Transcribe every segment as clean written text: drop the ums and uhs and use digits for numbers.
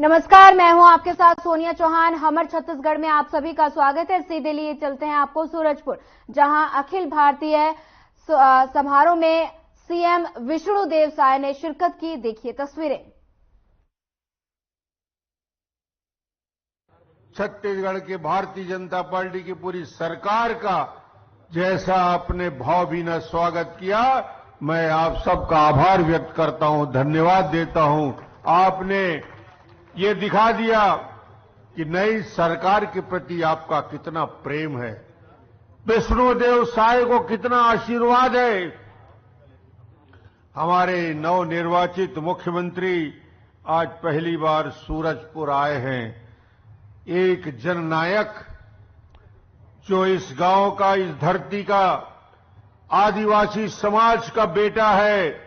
नमस्कार, मैं हूं आपके साथ सोनिया चौहान। हमर छत्तीसगढ़ में आप सभी का स्वागत है। सीधे लिए चलते हैं आपको सूरजपुर, जहां अखिल भारतीय समारोह में सीएम विष्णुदेव साय ने शिरकत की। देखिए तस्वीरें। छत्तीसगढ़ के भारतीय जनता पार्टी की पूरी सरकार का जैसा आपने भावभीना स्वागत किया, मैं आप सबका आभार व्यक्त करता हूं, धन्यवाद देता हूं। आपने ये दिखा दिया कि नई सरकार के प्रति आपका कितना प्रेम है, विष्णुदेव साय को कितना आशीर्वाद है। हमारे नवनिर्वाचित मुख्यमंत्री आज पहली बार सूरजपुर आए हैं। एक जननायक जो इस गांव का, इस धरती का, आदिवासी समाज का बेटा है,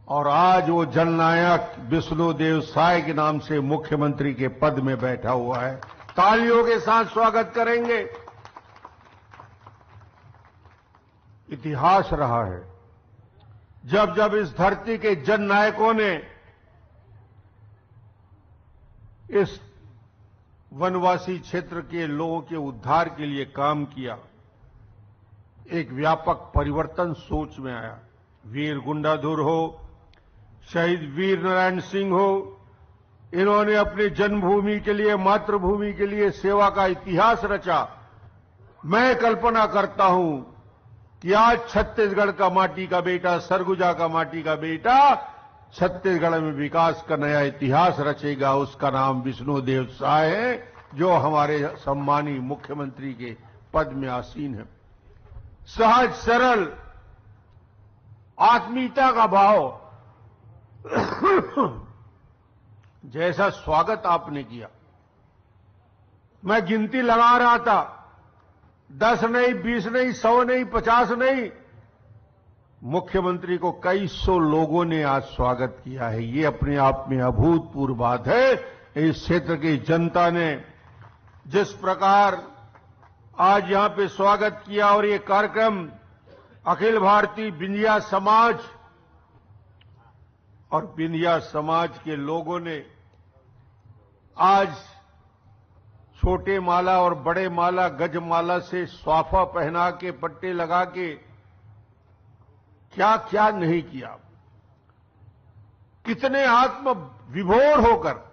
और आज वो जननायक विष्णुदेव साय के नाम से मुख्यमंत्री के पद में बैठा हुआ है। तालियों के साथ स्वागत करेंगे। इतिहास रहा है, जब जब इस धरती के जननायकों ने इस वनवासी क्षेत्र के लोगों के उद्धार के लिए काम किया, एक व्यापक परिवर्तन सोच में आया। वीर गुंडाधुर हो, शहीद वीर नारायण सिंह हो, इन्होंने अपनी जन्मभूमि के लिए, मातृभूमि के लिए सेवा का इतिहास रचा। मैं कल्पना करता हूं कि आज छत्तीसगढ़ का माटी का बेटा, सरगुजा का माटी का बेटा छत्तीसगढ़ में विकास का नया इतिहास रचेगा। उसका नाम विष्णुदेव साय है, जो हमारे सम्मानीय मुख्यमंत्री के पद में आसीन है। सहज सरल आत्मीयता का भाव, जैसा स्वागत आपने किया, मैं गिनती लगा रहा था, 10 नहीं, 20 नहीं, 100 नहीं, 50 नहीं, मुख्यमंत्री को कई सौ लोगों ने आज स्वागत किया है। ये अपने आप में अभूतपूर्व बात है। इस क्षेत्र की जनता ने जिस प्रकार आज यहां पे स्वागत किया, और ये कार्यक्रम अखिल भारतीय बिंदिया समाज और बिंदिया समाज के लोगों ने आज छोटे माला और बड़े माला, गज माला से स्वाफा पहना के, पट्टे लगा के क्या क्या नहीं किया। कितने आत्म विभोर होकर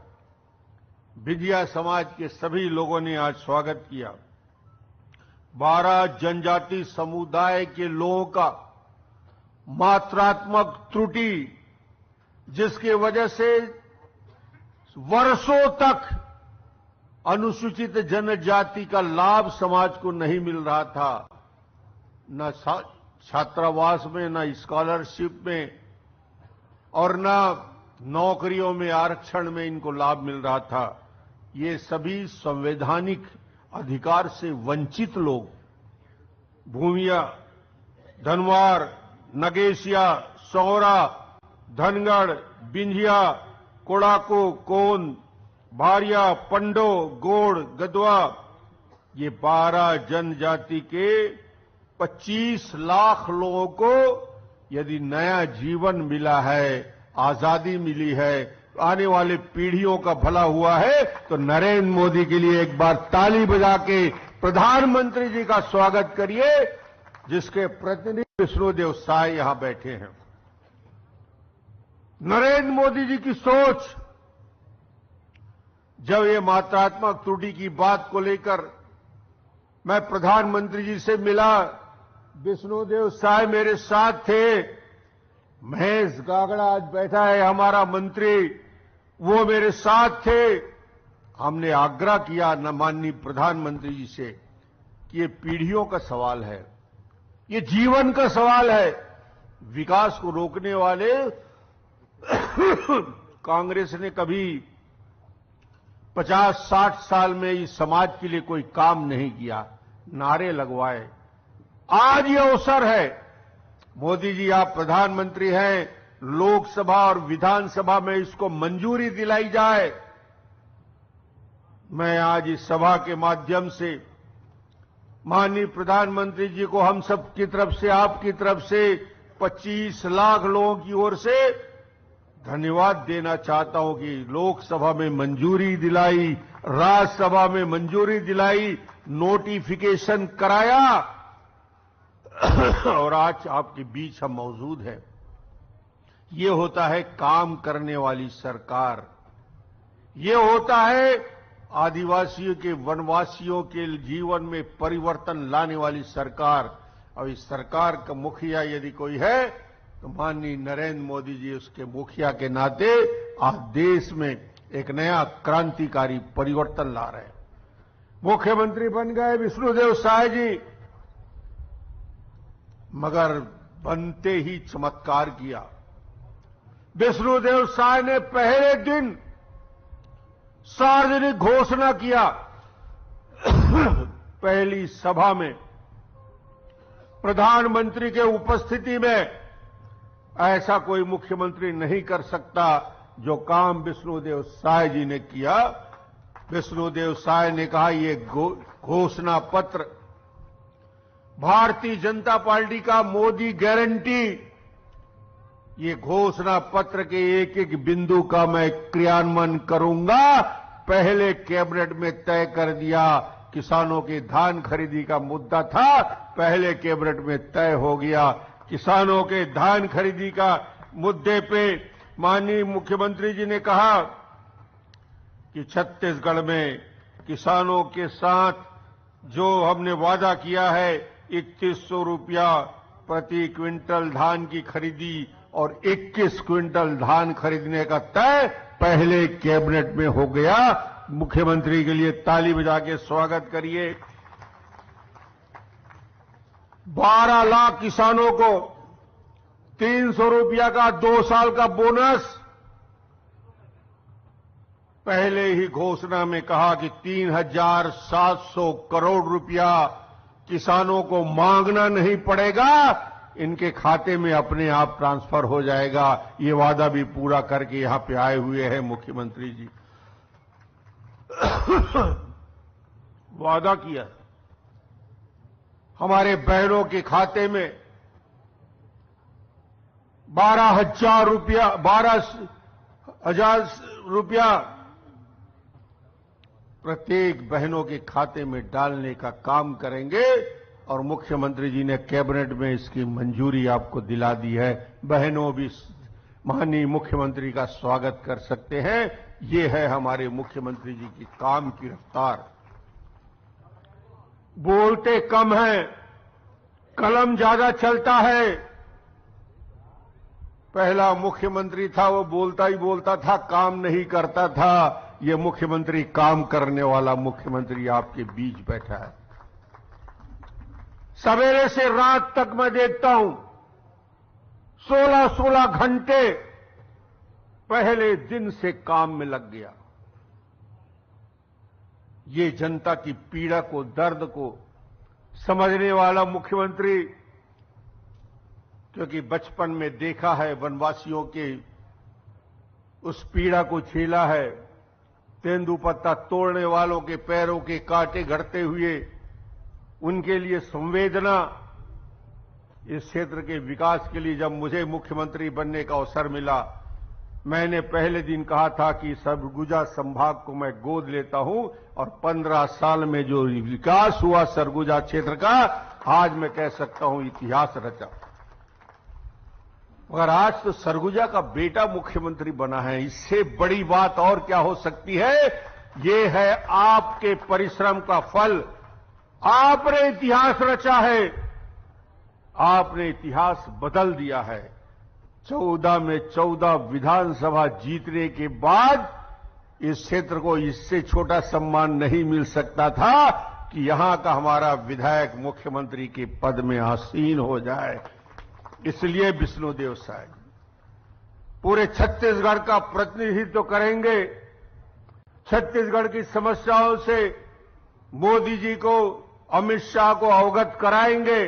बिंदिया समाज के सभी लोगों ने आज स्वागत किया। 12 जनजाति समुदाय के लोगों का मात्रात्मक त्रुटि, जिसकी वजह से वर्षों तक अनुसूचित जनजाति का लाभ समाज को नहीं मिल रहा था, न छात्रावास में, न स्कॉलरशिप में, और न नौकरियों में, आरक्षण में इनको लाभ मिल रहा था। ये सभी संवैधानिक अधिकार से वंचित लोग, भूमिया, धनवार, नगेशिया, सौरा, धनगढ़, बिंझिया, कोड़ाको, कोन, भारिया, पंडो, गोड़, गदवा, ये 12 जनजाति के 25 लाख लोगों को यदि नया जीवन मिला है, आजादी मिली है, आने वाले पीढ़ियों का भला हुआ है, तो नरेंद्र मोदी के लिए एक बार ताली बजा के प्रधानमंत्री जी का स्वागत करिए, जिसके प्रतिनिधि विष्णुदेव साय यहां बैठे हैं। नरेंद्र मोदी जी की सोच, जब ये मात्रात्मक त्रुटि की बात को लेकर मैं प्रधानमंत्री जी से मिला, विष्णुदेव साय मेरे साथ थे। महेश गागड़ा आज बैठा है हमारा मंत्री, वो मेरे साथ थे। हमने आग्रह किया माननीय प्रधानमंत्री जी से कि ये पीढ़ियों का सवाल है, ये जीवन का सवाल है। विकास को रोकने वाले कांग्रेस ने कभी 50-60 साल में इस समाज के लिए कोई काम नहीं किया, नारे लगवाए। आज ये अवसर है, मोदी जी आप प्रधानमंत्री हैं, लोकसभा और विधानसभा में इसको मंजूरी दिलाई जाए। मैं आज इस सभा के माध्यम से माननीय प्रधानमंत्री जी को हम सब की तरफ से, आपकी तरफ से, 25 लाख लोगों की ओर से धन्यवाद देना चाहता हूं कि लोकसभा में मंजूरी दिलाई, राज्यसभा में मंजूरी दिलाई, नोटिफिकेशन कराया और आज आपके बीच हम मौजूद हैं। ये होता है काम करने वाली सरकार। ये होता है आदिवासियों के, वनवासियों के जीवन में परिवर्तन लाने वाली सरकार। और इस सरकार का मुखिया यदि कोई है तो माननीय नरेंद्र मोदी जी उसके मुखिया के नाते आज देश में एक नया क्रांतिकारी परिवर्तन ला रहे हैं। मुख्यमंत्री बन गए विष्णुदेव साय जी, मगर बनते ही चमत्कार किया। विष्णुदेव साय ने पहले दिन सार्वजनिक घोषणा किया, पहली सभा में प्रधानमंत्री के उपस्थिति में ऐसा कोई मुख्यमंत्री नहीं कर सकता जो काम विष्णुदेव साय जी ने किया। विष्णुदेव साय ने कहा ये घोषणा पत्र भारतीय जनता पार्टी का मोदी गारंटी, ये घोषणा पत्र के एक एक बिंदु का मैं क्रियान्वयन करूंगा। पहले कैबिनेट में तय कर दिया। किसानों के धान खरीदी का मुद्दा था, पहले कैबिनेट में तय हो गया। किसानों के धान खरीदी का मुद्दे पे माननीय मुख्यमंत्री जी ने कहा कि छत्तीसगढ़ में किसानों के साथ जो हमने वादा किया है 3100 रुपया प्रति क्विंटल धान की खरीदी और 21 क्विंटल धान खरीदने का तय पहले कैबिनेट में हो गया। मुख्यमंत्री के लिए ताली बजा के स्वागत करिए। 12 लाख किसानों को 300 रुपया का 2 साल का बोनस। पहले ही घोषणा में कहा कि 3,700 करोड़ रुपया किसानों को मांगना नहीं पड़ेगा, इनके खाते में अपने आप ट्रांसफर हो जाएगा। ये वादा भी पूरा करके यहां पे आए हुए हैं मुख्यमंत्री जी। वादा किया हमारे बहनों के खाते में 12,000 रुपया प्रत्येक बहनों के खाते में डालने का काम करेंगे और मुख्यमंत्री जी ने कैबिनेट में इसकी मंजूरी आपको दिला दी है। बहनों भी माननीय मुख्यमंत्री का स्वागत कर सकते हैं। ये है हमारे मुख्यमंत्री जी की काम की रफ्तार। बोलते कम हैं, कलम ज्यादा चलता है। पहला मुख्यमंत्री था वो बोलता ही बोलता था, काम नहीं करता था। ये मुख्यमंत्री काम करने वाला मुख्यमंत्री आपके बीच बैठा है। सवेरे से रात तक मैं देखता हूं 16-16 घंटे पहले दिन से काम में लग गया। ये जनता की पीड़ा को, दर्द को समझने वाला मुख्यमंत्री, क्योंकि बचपन में देखा है, वनवासियों के उस पीड़ा को झेला है। तेंदुपत्ता तोड़ने वालों के पैरों के कांटे गड़ते हुए उनके लिए संवेदना। इस क्षेत्र के विकास के लिए जब मुझे मुख्यमंत्री बनने का अवसर मिला, मैंने पहले दिन कहा था कि सरगुजा संभाग को मैं गोद लेता हूं और 15 साल में जो विकास हुआ सरगुजा क्षेत्र का, आज मैं कह सकता हूं इतिहास रचा। मगर आज तो सरगुजा का बेटा मुख्यमंत्री बना है, इससे बड़ी बात और क्या हो सकती है। ये है आपके परिश्रम का फल। आपने इतिहास रचा है, आपने इतिहास बदल दिया है। 14 में 14 विधानसभा जीतने के बाद इस क्षेत्र को इससे छोटा सम्मान नहीं मिल सकता था कि यहां का हमारा विधायक मुख्यमंत्री के पद में आसीन हो जाए। इसलिए विष्णुदेव साय पूरे छत्तीसगढ़ का प्रतिनिधित्व करेंगे। छत्तीसगढ़ की समस्याओं से मोदी जी को, अमित शाह को अवगत कराएंगे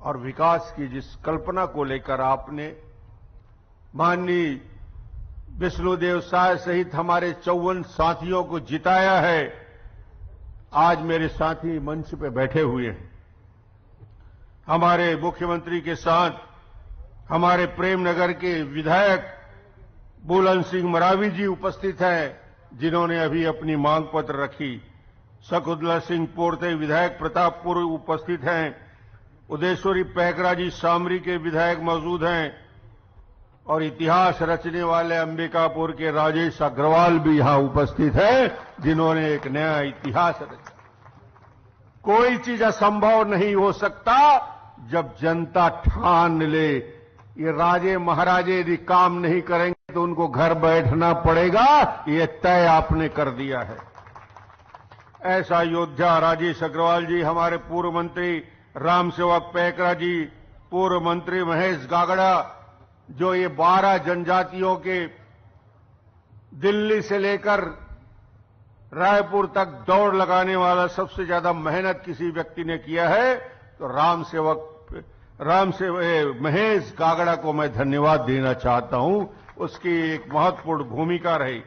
और विकास की जिस कल्पना को लेकर आपने माननीय विष्णुदेव साय सहित हमारे 54 साथियों को जिताया है, आज मेरे साथी मंच पे बैठे हुए हैं। हमारे मुख्यमंत्री के साथ हमारे प्रेमनगर के विधायक बुलंद सिंह मरावी जी उपस्थित हैं, जिन्होंने अभी अपनी मांग पत्र रखी। शकुंतला सिंह पोर्ते विधायक प्रतापपुर उपस्थित हैं। उदयश्वरी पैकरा जी सामरी के विधायक मौजूद हैं और इतिहास रचने वाले अंबिकापुर के राजेश अग्रवाल भी यहां उपस्थित हैं, जिन्होंने एक नया इतिहास रचा। कोई चीज असंभव नहीं हो सकता जब जनता ठान ले। ये राजे महाराजे यदि काम नहीं करेंगे तो उनको घर बैठना पड़ेगा, ये तय आपने कर दिया है। ऐसा योद्धा राजेश अग्रवाल जी, हमारे पूर्व मंत्री रामसेवक पैकरा जी, पूर्व मंत्री महेश गागड़ा, जो ये 12 जनजातियों के दिल्ली से लेकर रायपुर तक दौड़ लगाने वाला सबसे ज्यादा मेहनत किसी व्यक्ति ने किया है, तो महेश गागड़ा को मैं धन्यवाद देना चाहता हूं। उसकी एक महत्वपूर्ण भूमिका रही।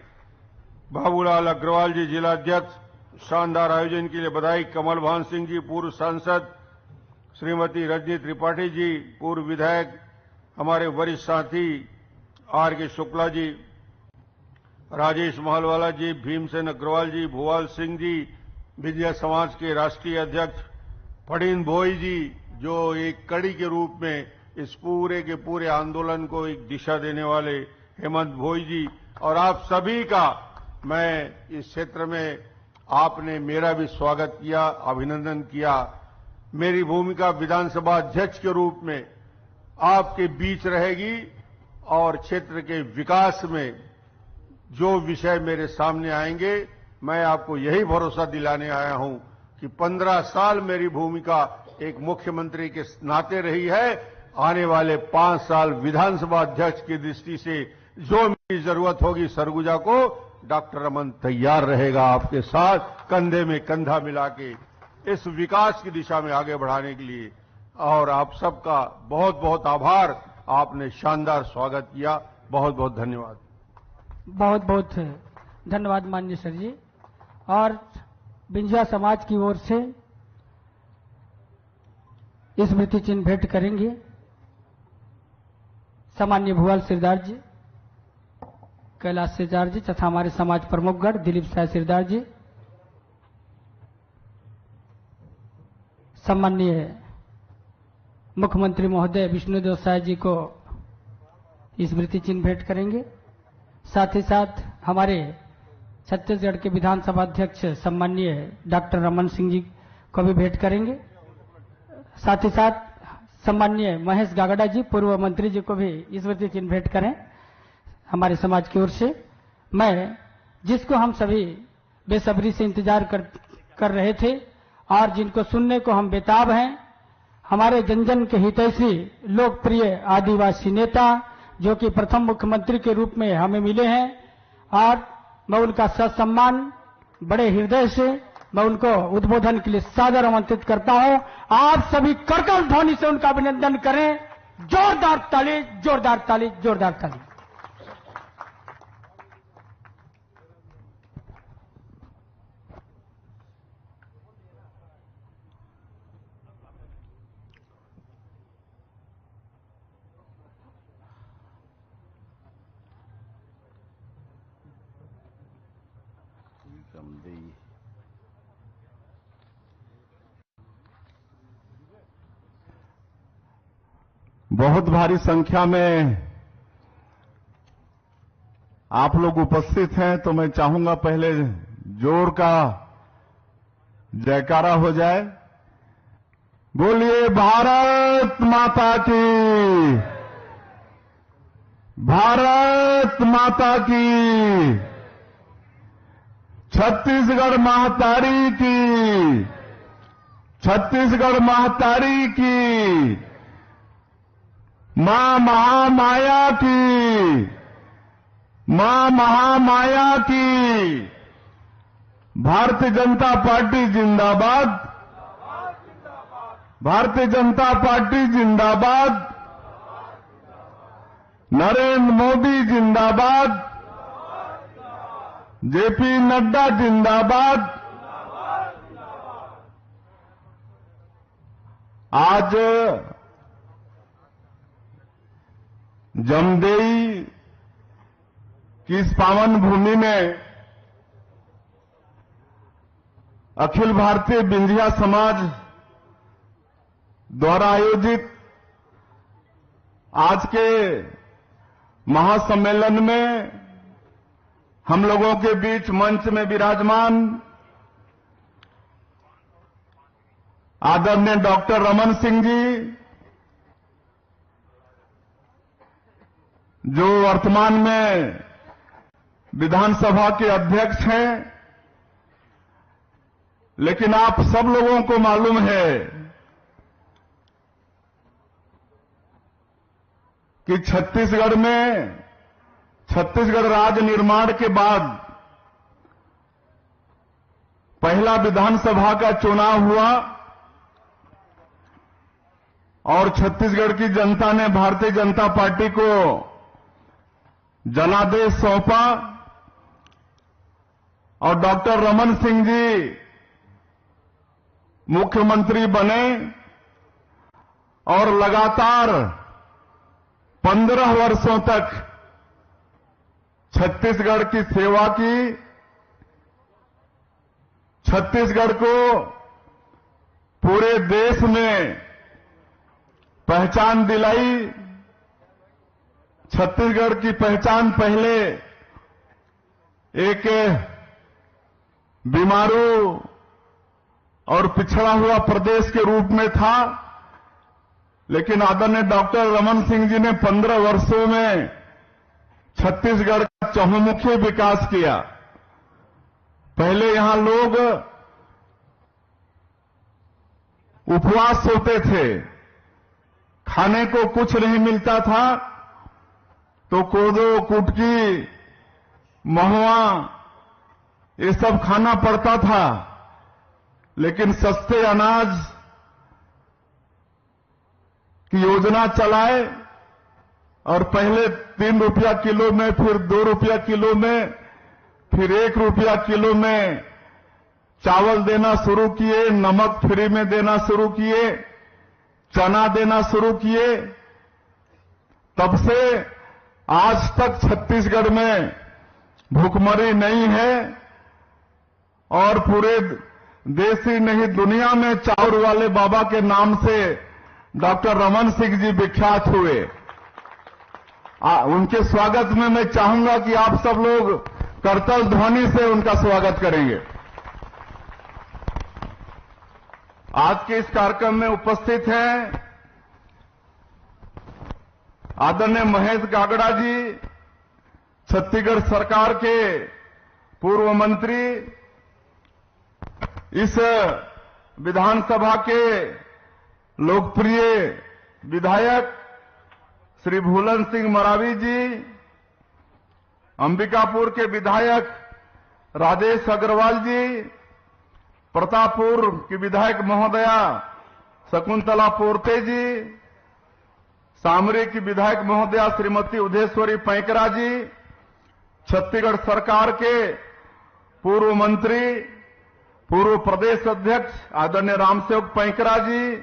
बाबूलाल अग्रवाल जी जिला अध्यक्ष, शानदार आयोजन के लिए बधाई। कमल भान सिंह जी पूर्व सांसद, श्रीमती रजनी त्रिपाठी जी पूर्व विधायक, हमारे वरिष्ठ साथी आर के शुक्ला जी, राजेश महलवाला जी, भीमसेन अग्रवाल जी, भुवाल सिंह जी, विजय समाज के राष्ट्रीय अध्यक्ष फड़ीन भोई जी, जो एक कड़ी के रूप में इस पूरे के पूरे आंदोलन को एक दिशा देने वाले हेमंत भोई जी, और आप सभी का मैं इस क्षेत्र में आपने मेरा भी स्वागत किया, अभिनंदन किया। मेरी भूमिका विधानसभा अध्यक्ष के रूप में आपके बीच रहेगी और क्षेत्र के विकास में जो विषय मेरे सामने आएंगे, मैं आपको यही भरोसा दिलाने आया हूं कि 15 साल मेरी भूमिका एक मुख्यमंत्री के नाते रही है। आने वाले 5 साल विधानसभा अध्यक्ष की दृष्टि से जो मेरी जरूरत होगी सरगुजा को, डॉक्टर रमन तैयार रहेगा आपके साथ कंधे में कंधा मिला के इस विकास की दिशा में आगे बढ़ाने के लिए। और आप सबका बहुत बहुत आभार, आपने शानदार स्वागत किया। बहुत बहुत धन्यवाद। बहुत बहुत धन्यवाद माननीय सर जी। और बिंजिया समाज की ओर से स्मृति चिन्ह भेंट करेंगे सामान्य भुवाल सिरदार जी, कैलाश सिरदार जी तथा हमारे समाज प्रमुखगण दिलीप साय सिरदार जी। सम्माननीय मुख्यमंत्री महोदय विष्णुदेव साय जी को स्मृति चिन्ह भेंट करेंगे। साथ ही साथ हमारे छत्तीसगढ़ के विधानसभा अध्यक्ष सम्माननीय डॉक्टर रमन सिंह जी को भी भेंट करेंगे। साथ ही साथ सम्माननीय महेश गागड़ा जी पूर्व मंत्री जी को भी स्मृति चिन्ह भेंट करें हमारे समाज की ओर से। मैं जिसको हम सभी बेसब्री से इंतजार कर रहे थे और जिनको सुनने को हम बेताब हैं, हमारे जन जन के हितैषी लोकप्रिय आदिवासी नेता जो कि प्रथम मुख्यमंत्री के रूप में हमें मिले हैं, और मैं उनका ससम्मान बड़े हृदय से मैं उनको उद्बोधन के लिए सादर आमंत्रित करता हूं। आप सभी करकल ध्वनि से उनका अभिनंदन करें। जोरदार ताली, जोरदार ताली, जोरदार ताली। बहुत भारी संख्या में आप लोग उपस्थित हैं, तो मैं चाहूंगा पहले जोर का जयकारा हो जाए। बोलिए भारत माता की, भारत माता की, छत्तीसगढ़ महातारी की, छत्तीसगढ़ महातारी की, मां महामाया की, मां महामाया की। भारतीय जनता पार्टी जिंदाबाद, भारतीय जनता पार्टी जिंदाबाद, नरेंद्र मोदी जिंदाबाद, जेपी नड्डा जिंदाबाद। आज जमदेई की इस पावन भूमि में अखिल भारतीय बिंझिया समाज द्वारा आयोजित आज के महासम्मेलन में हम लोगों के बीच मंच में विराजमान आदरणीय डॉक्टर रमन सिंह जी, जो वर्तमान में विधानसभा के अध्यक्ष हैं, लेकिन आप सब लोगों को मालूम है कि छत्तीसगढ़ में छत्तीसगढ़ राज्य निर्माण के बाद पहला विधानसभा का चुनाव हुआ और छत्तीसगढ़ की जनता ने भारतीय जनता पार्टी को जनादेश सौंपा और डॉक्टर रमन सिंह जी मुख्यमंत्री बने और लगातार 15 वर्षों तक छत्तीसगढ़ की सेवा की, छत्तीसगढ़ को पूरे देश में पहचान दिलाई। छत्तीसगढ़ की पहचान पहले एक बीमारू और पिछड़ा हुआ प्रदेश के रूप में था, लेकिन आदरणीय डॉक्टर रमन सिंह जी ने 15 वर्षों में छत्तीसगढ़ का चहुमुखी विकास किया। पहले यहां लोग उपवास सोते थे, खाने को कुछ नहीं मिलता था तो कोदो, कुटकी, महुआ ये सब खाना पड़ता था, लेकिन सस्ते अनाज की योजना चलाए और पहले 3 रुपया किलो में, फिर 2 रुपया किलो में, फिर 1 रुपया किलो में चावल देना शुरू किए, नमक फ्री में देना शुरू किए, चना देना शुरू किए। तब से आज तक छत्तीसगढ़ में भूखमरी नहीं है और पूरे देश ही नहीं दुनिया में चाउर वाले बाबा के नाम से डॉक्टर रमन सिंह जी विख्यात हुए। उनके स्वागत में मैं चाहूंगा कि आप सब लोग करतल ध्वनि से उनका स्वागत करेंगे। आज के इस कार्यक्रम में उपस्थित हैं आदरणीय महेश गागड़ा जी, छत्तीसगढ़ सरकार के पूर्व मंत्री, इस विधानसभा के लोकप्रिय विधायक श्री भूलन सिंह मरावी जी, अंबिकापुर के विधायक राजेश अग्रवाल जी, प्रतापपुर की विधायक महोदया शकुंतला पोर्ते जी, सामरी की विधायक महोदया श्रीमती उदयेश्वरी पैकरा जी, छत्तीसगढ़ सरकार के पूर्व मंत्री, पूर्व प्रदेश अध्यक्ष आदरणीय रामसेवक पैकरा जी,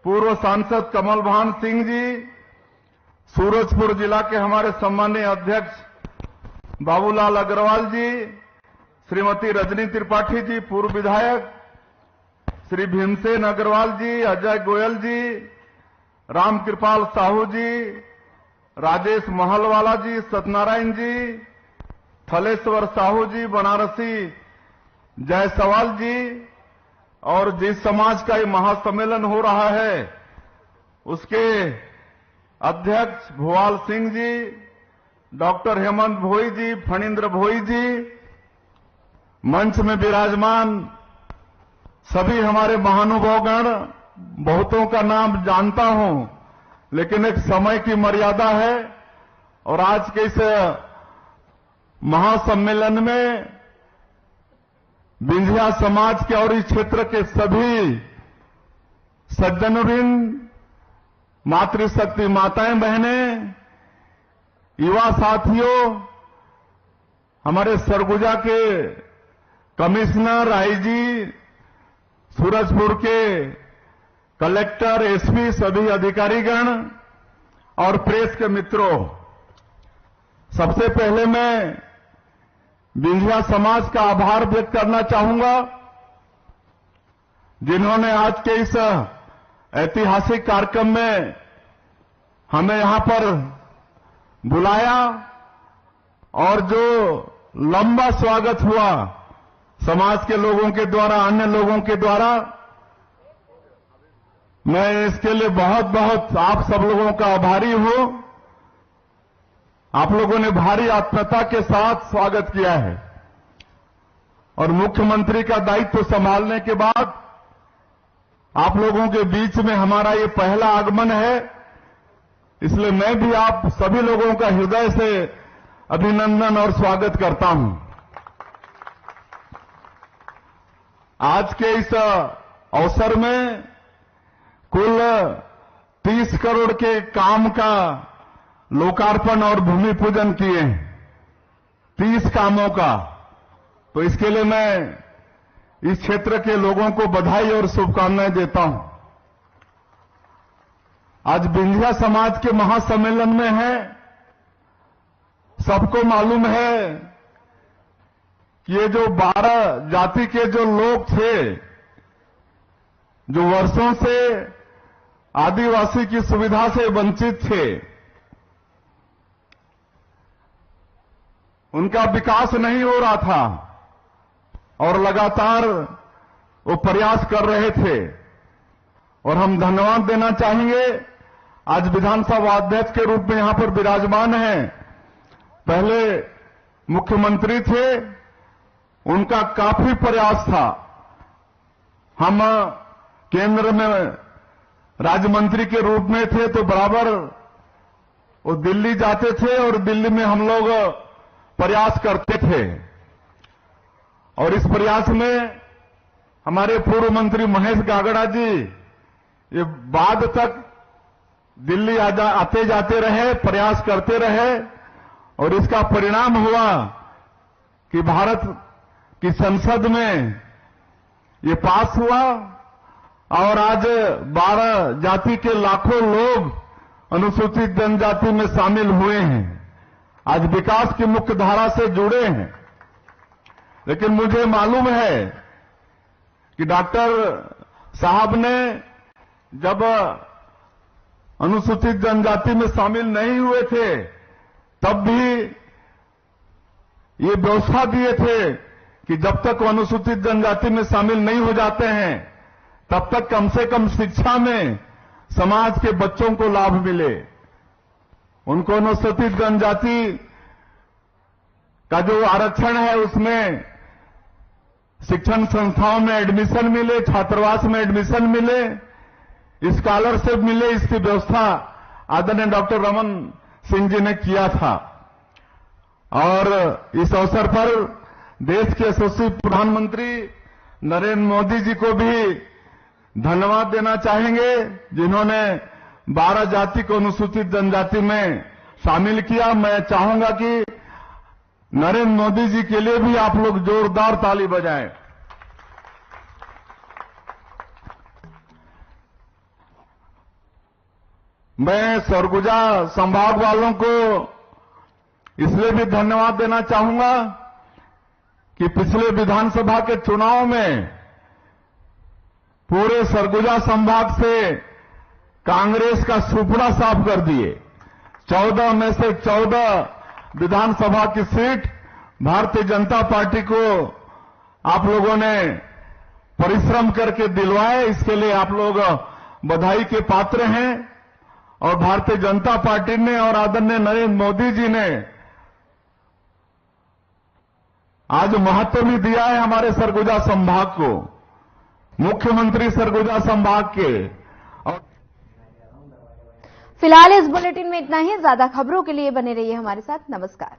पूर्व सांसद कमल भान सिंह जी, सूरजपुर जिला के हमारे सम्मानीय अध्यक्ष बाबूलाल अग्रवाल जी, श्रीमती रजनी त्रिपाठी जी पूर्व विधायक, श्री भीमसेन अग्रवाल जी, अजय गोयल जी, रामकृपाल साहू जी, राजेश महलवाला जी, सत्यनारायण जी, थलेश्वर साहू जी, बनारसी जायसवाल जी, और जिस समाज का ये महासम्मेलन हो रहा है उसके अध्यक्ष भुवाल सिंह जी, डॉक्टर हेमंत भोई जी, फणींद्र भोई जी, मंच में विराजमान सभी हमारे महानुभावगण, बहुतों का नाम जानता हूं, लेकिन एक समय की मर्यादा है और आज के इस महासम्मेलन में बिंझिया समाज के और इस क्षेत्र के सभी सज्जनवृंद, मातृशक्ति माताएं बहनें, युवा साथियों, हमारे सरगुजा के कमिश्नर, आईजी, सूरजपुर के कलेक्टर, एसपी, सभी अधिकारीगण, और प्रेस के मित्रों, सबसे पहले मैं बिंझिया समाज का आभार व्यक्त करना चाहूंगा, जिन्होंने आज के इस ऐतिहासिक कार्यक्रम में हमें यहां पर बुलाया और जो लंबा स्वागत हुआ समाज के लोगों के द्वारा, अन्य लोगों के द्वारा, मैं इसके लिए बहुत बहुत आप सब लोगों का आभारी हूं। आप लोगों ने भारी आत्मीयता के साथ स्वागत किया है और मुख्यमंत्री का दायित्व संभालने के बाद आप लोगों के बीच में हमारा ये पहला आगमन है, इसलिए मैं भी आप सभी लोगों का हृदय से अभिनंदन और स्वागत करता हूं। आज के इस अवसर में कुल 30 करोड़ के काम का लोकार्पण और भूमि पूजन किए हैं, 30 कामों का। तो इसके लिए मैं इस क्षेत्र के लोगों को बधाई और शुभकामनाएं देता हूं। आज बिंझिया समाज के महासम्मेलन में है। सबको मालूम है कि ये जो 12 जाति के जो लोग थे, जो वर्षों से आदिवासी की सुविधा से वंचित थे, उनका विकास नहीं हो रहा था और लगातार वो प्रयास कर रहे थे। और हम धन्यवाद देना चाहेंगे, आज विधानसभा अध्यक्ष के रूप में यहां पर विराजमान हैं, पहले मुख्यमंत्री थे, उनका काफी प्रयास था। हम केंद्र में राज्य मंत्री के रूप में थे तो बराबर वो दिल्ली जाते थे और दिल्ली में हम लोग प्रयास करते थे और इस प्रयास में हमारे पूर्व मंत्री महेश गागड़ा जी ये बाद तक दिल्ली आते जाते रहे, प्रयास करते रहे और इसका परिणाम हुआ कि भारत की संसद में ये पास हुआ और आज 12 जाति के लाखों लोग अनुसूचित जनजाति में शामिल हुए हैं, आज विकास की मुख्य धारा से जुड़े हैं। लेकिन मुझे मालूम है कि डॉक्टर साहब ने जब अनुसूचित जनजाति में शामिल नहीं हुए थे तब भी ये व्यवस्था दिए थे कि जब तक वो अनुसूचित जनजाति में शामिल नहीं हो जाते हैं तब तक कम से कम शिक्षा में समाज के बच्चों को लाभ मिले, उनको अनुसूचित जनजाति का जो आरक्षण है उसमें शिक्षण संस्थाओं में एडमिशन मिले, छात्रावास में एडमिशन मिले, स्कॉलरशिप मिले, इसकी व्यवस्था आदरणीय डॉक्टर रमन सिंह जी ने किया था। और इस अवसर पर देश के यशस्वी प्रधानमंत्री नरेंद्र मोदी जी को भी धन्यवाद देना चाहेंगे, जिन्होंने 12 जाति को अनुसूचित जनजाति में शामिल किया। मैं चाहूंगा कि नरेंद्र मोदी जी के लिए भी आप लोग जोरदार ताली बजाएं। मैं सरगुजा संभाग वालों को इसलिए भी धन्यवाद देना चाहूंगा कि पिछले विधानसभा के चुनाव में पूरे सरगुजा संभाग से कांग्रेस का सुपड़ा साफ कर दिए। 14 में से 14 विधानसभा की सीट भारतीय जनता पार्टी को आप लोगों ने परिश्रम करके दिलवाए, इसके लिए आप लोग बधाई के पात्र हैं। और भारतीय जनता पार्टी ने और आदरणीय नरेंद्र मोदी जी ने आज महत्व भी दिया है हमारे सरगुजा संभाग को, मुख्यमंत्री सरगुजा संभाग के। फिलहाल इस बुलेटिन में इतना ही। ज्यादा खबरों के लिए बने रहिए हमारे साथ। नमस्कार।